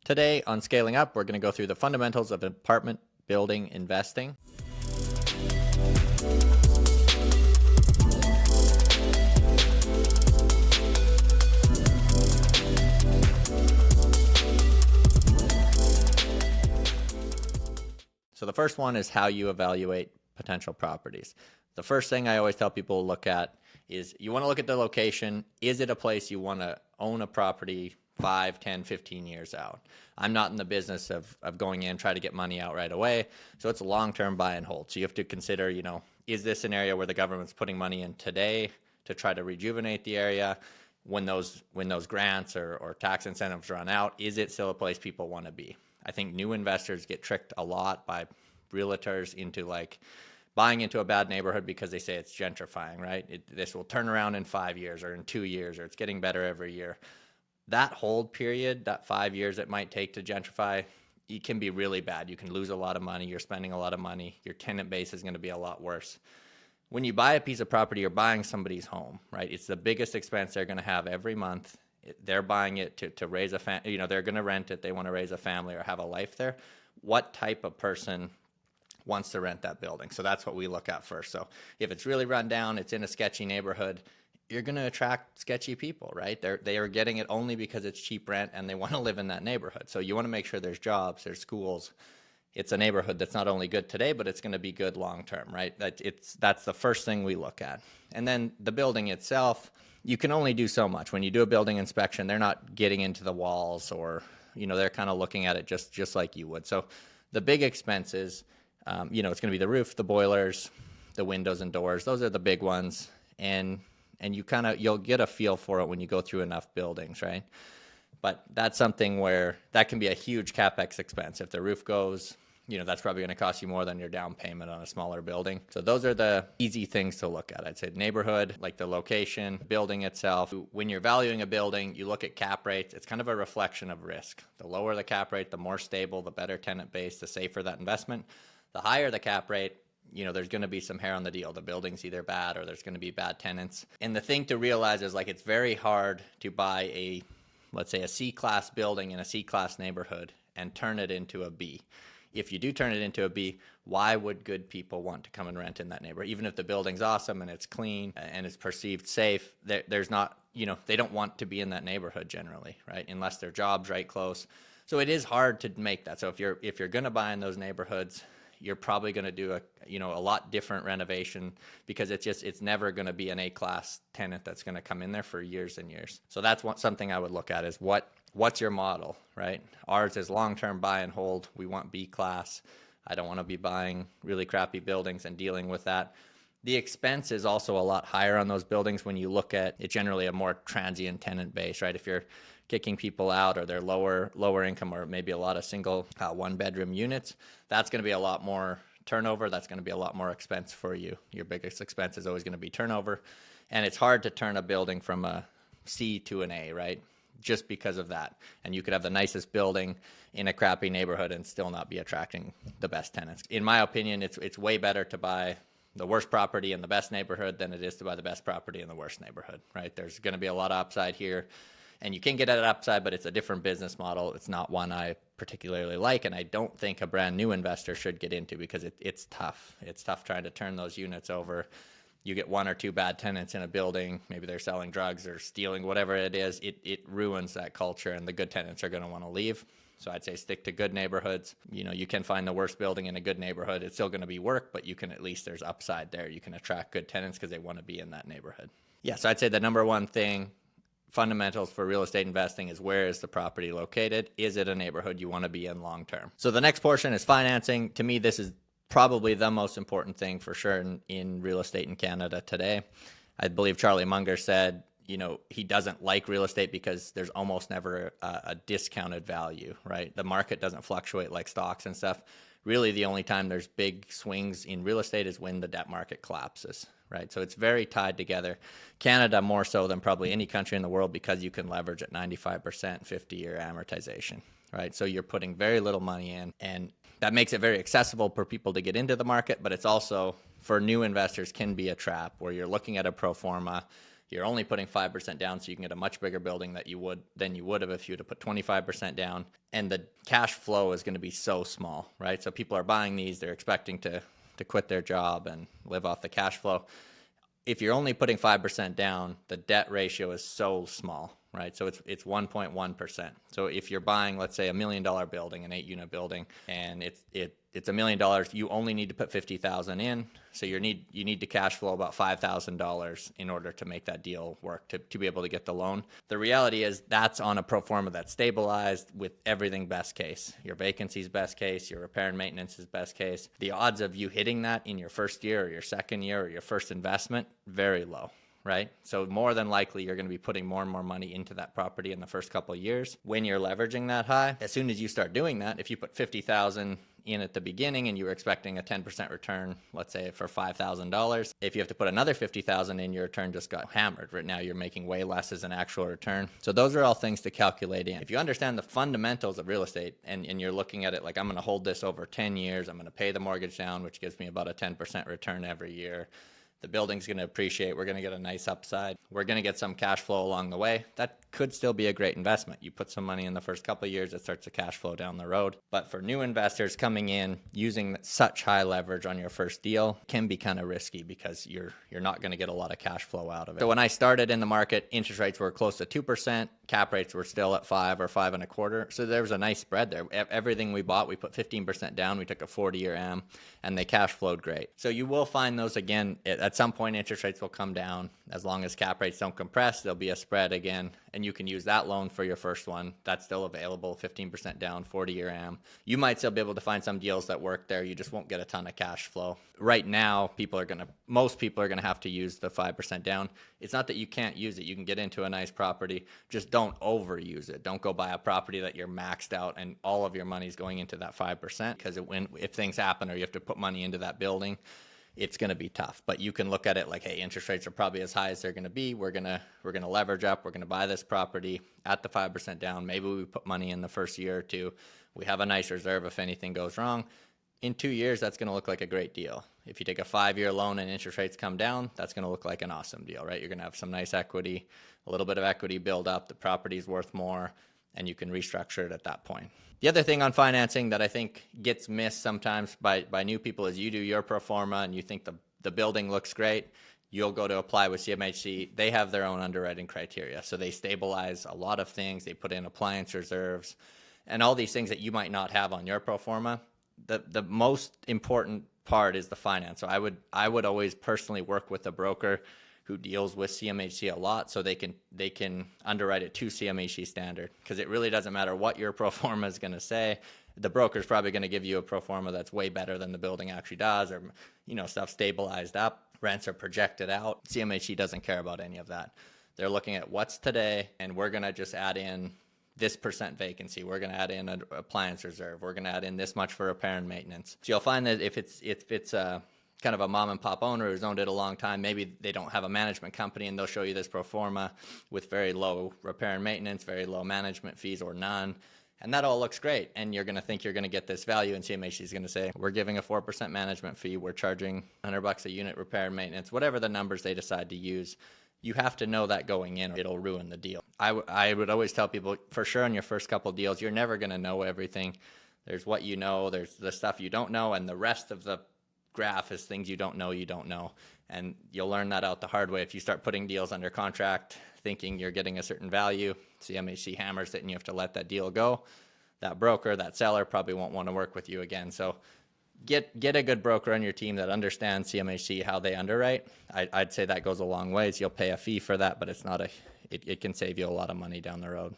Today on Scaling Up, we're going to go through the fundamentals of apartment building investing. So the first one is how you evaluate potential properties. The first thing I always tell people to look at is you want to look at the location. Is it a place you want to own a property 5, 10, 15 years out? I'm not in the business of going in, try to get money out right away. So it's a long-term buy and hold. So you have to consider, is this an area where the government's putting money in today to try to rejuvenate the area? When those grants or tax incentives run out, is it still a place people want to be? I think new investors get tricked a lot by realtors into buying into a bad neighborhood because they say it's gentrifying, right? This will turn around in 5 years or in 2 years, or it's getting better every year. That hold period, that 5 years it might take to gentrify, it can be really bad. You can lose a lot of money. You're spending a lot of money. Your tenant base is going to be a lot worse. When you buy a piece of property, you're buying somebody's home, right? It's the biggest expense they're going to have every month. They're buying it to raise a family. They're going to rent it. They want to raise a family or have a life there. What type of person wants to rent that building? So that's what we look at first. So if it's really run down, it's in a sketchy neighborhood, you're going to attract sketchy people, right? They are getting it only because it's cheap rent and they want to live in that neighborhood. So you want to make sure there's jobs, there's schools. It's a neighborhood that's not only good today, but it's going to be good long term, right? That's the first thing we look at. And then the building itself, you can only do so much. When you do a building inspection, they're not getting into the walls or, they're kind of looking at it just like you would. So the big expenses, it's going to be the roof, the boilers, the windows and doors. Those are the big ones. And you'll get a feel for it when you go through enough buildings, right? But that's something where that can be a huge CapEx expense. If the roof goes, that's probably going to cost you more than your down payment on a smaller building. So those are the easy things to look at. I'd say neighborhood, like the location, building itself. When you're valuing a building, you look at cap rates. It's kind of a reflection of risk. The lower the cap rate, the more stable, the better tenant base, the safer that investment. The higher the cap rate, there's going to be some hair on the deal. The building's either bad or there's going to be bad tenants. And the thing to realize is it's very hard to buy let's say a C-class building in a C-class neighborhood and turn it into a B. If you do turn it into a B, why would good people want to come and rent in that neighborhood? Even if the building's awesome and it's clean and it's perceived safe, there's not, they don't want to be in that neighborhood generally, right? Unless their job's right close. So it is hard to make that. So if you're going to buy in those neighborhoods, you're probably going to do a lot different renovation because it's never going to be an A-class tenant that's going to come in there for years and years. So that's something I would look at is what's your model, right? Ours is long-term buy and hold. We want B-class. I don't want to be buying really crappy buildings and dealing with that. The expense is also a lot higher on those buildings when you look at it, generally a more transient tenant base, right? If you're kicking people out or they're lower income or maybe a lot of single one-bedroom units, that's going to be a lot more turnover. That's going to be a lot more expense for you. Your biggest expense is always going to be turnover. And it's hard to turn a building from a C to an A, right? Just because of that. And you could have the nicest building in a crappy neighborhood and still not be attracting the best tenants. In my opinion, it's way better to buy the worst property in the best neighborhood than it is to buy the best property in the worst neighborhood, right? There's going to be a lot of upside here. And you can get at an upside, but it's a different business model. It's not one I particularly like, and I don't think a brand new investor should get into because it's tough. It's tough trying to turn those units over. You get one or two bad tenants in a building, maybe they're selling drugs or stealing, whatever it is, it ruins that culture, and the good tenants are going to want to leave. So I'd say stick to good neighborhoods. You can find the worst building in a good neighborhood. It's still going to be work, but you can at least, there's upside there. You can attract good tenants because they want to be in that neighborhood. Yeah, so I'd say the number one thing, fundamentals for real estate investing is where is the property located? Is it a neighborhood you want to be in long term? So the next portion is financing. To me, this is probably the most important thing for sure in real estate in Canada today. I believe Charlie Munger said, he doesn't like real estate because there's almost never a discounted value, right? The market doesn't fluctuate like stocks and stuff. Really, the only time there's big swings in real estate is when the debt market collapses, right? So it's very tied together. Canada more so than probably any country in the world because you can leverage at 95%, 50-year amortization, right? So you're putting very little money in, and that makes it very accessible for people to get into the market, but it's also, for new investors, can be a trap where you're looking at a pro forma, You're only putting 5% down, so you can get a much bigger building than you would have if you would have put 25% down. And the cash flow is going to be so small, right? So people are buying these, they're expecting to quit their job and live off the cash flow. If you're only putting 5% down, the debt ratio is so small, right? So it's 1.1%. So if you're buying, let's say, $1 million building, an 8-unit building, and it's $1 million, you only need to put $50,000 in. So you need to cash flow about $5,000 in order to make that deal work, to be able to get the loan. The reality is that's on a pro forma that's stabilized with everything best case. Your vacancy's best case, your repair and maintenance is best case. The odds of you hitting that in your first year or your second year or your first investment, very low. Right? So more than likely, you're going to be putting more and more money into that property in the first couple of years. When you're leveraging that high, as soon as you start doing that, if you put $50,000 in at the beginning and you were expecting a 10% return, let's say for $5,000, if you have to put another $50,000 in, your return just got hammered. Right now, you're making way less as an actual return. So those are all things to calculate in. If you understand the fundamentals of real estate and you're looking at it like, I'm going to hold this over 10 years, I'm going to pay the mortgage down, which gives me about a 10% return every year. The building's going to appreciate. We're going to get a nice upside. We're going to get some cash flow along the way. That could still be a great investment. You put some money in the first couple of years, it starts to cash flow down the road. But for new investors coming in, using such high leverage on your first deal can be kind of risky because you're not going to get a lot of cash flow out of it. So when I started in the market, interest rates were close to 2%. Cap rates were still at 5 or 5.25. So there was a nice spread there. Everything we bought, we put 15% down. We took a 40-year AM, and they cash flowed great. So you will find those again. At some point, interest rates will come down. As long as cap rates don't compress, there'll be a spread again, and you can use that loan for your first one. That's still available, 15% down, 40-year AM. You might still be able to find some deals that work there. You just won't get a ton of cash flow. Right now, most people are going to have to use the 5% down. It's not that you can't use it. You can get into a nice property. Just don't overuse it. Don't go buy a property that you're maxed out and all of your money's going into that 5%, because if things happen or you have to put money into that building, it's going to be tough. But you can look at it like, hey, interest rates are probably as high as they're going to be. We're going to leverage up. We're going to buy this property at the 5% down. Maybe we put money in the first year or two. We have a nice reserve if anything goes wrong. In 2 years, that's going to look like a great deal. If you take a 5-year loan and interest rates come down, that's going to look like an awesome deal, right? You're going to have some nice equity, a little bit of equity build up. The property's worth more, and you can restructure it at that point. The other thing on financing that I think gets missed sometimes by new people is you do your pro forma and you think the building looks great. You'll go to apply with CMHC. They have their own underwriting criteria. So they stabilize a lot of things. They put in appliance reserves and all these things that you might not have on your pro forma. The most important part is the finance. So I would always personally work with a broker who deals with CMHC a lot, so they can underwrite it to CMHC standard, because it really doesn't matter what your pro forma is going to say. The broker's probably going to give you a pro forma that's way better than the building actually does, or stuff stabilized up, rents are projected out. CMHC doesn't care about any of that. They're looking at what's today, and we're going to just add in this % vacancy. We're going to add in an appliance reserve. We're going to add in this much for repair and maintenance. So you'll find that if it's kind of a mom and pop owner who's owned it a long time, maybe they don't have a management company, and they'll show you this pro forma with very low repair and maintenance, very low management fees or none. And that all looks great. And you're going to think you're going to get this value, and CMHC is going to say, we're giving a 4% management fee. We're charging $100 a unit repair and maintenance, whatever the numbers they decide to use. You have to know that going in, or it'll ruin the deal. I would always tell people, for sure, on your first couple deals, you're never going to know everything. There's what you know, there's the stuff you don't know, and the rest of the graph is things you don't know. And you'll learn that out the hard way. If you start putting deals under contract thinking you're getting a certain value, CMHC hammers it, and you have to let that deal go. That broker, that seller probably won't want to work with you again. So get a good broker on your team that understands CMHC, how they underwrite. I'd say that goes a long ways. You'll pay a fee for that, but it's not it can save you a lot of money down the road.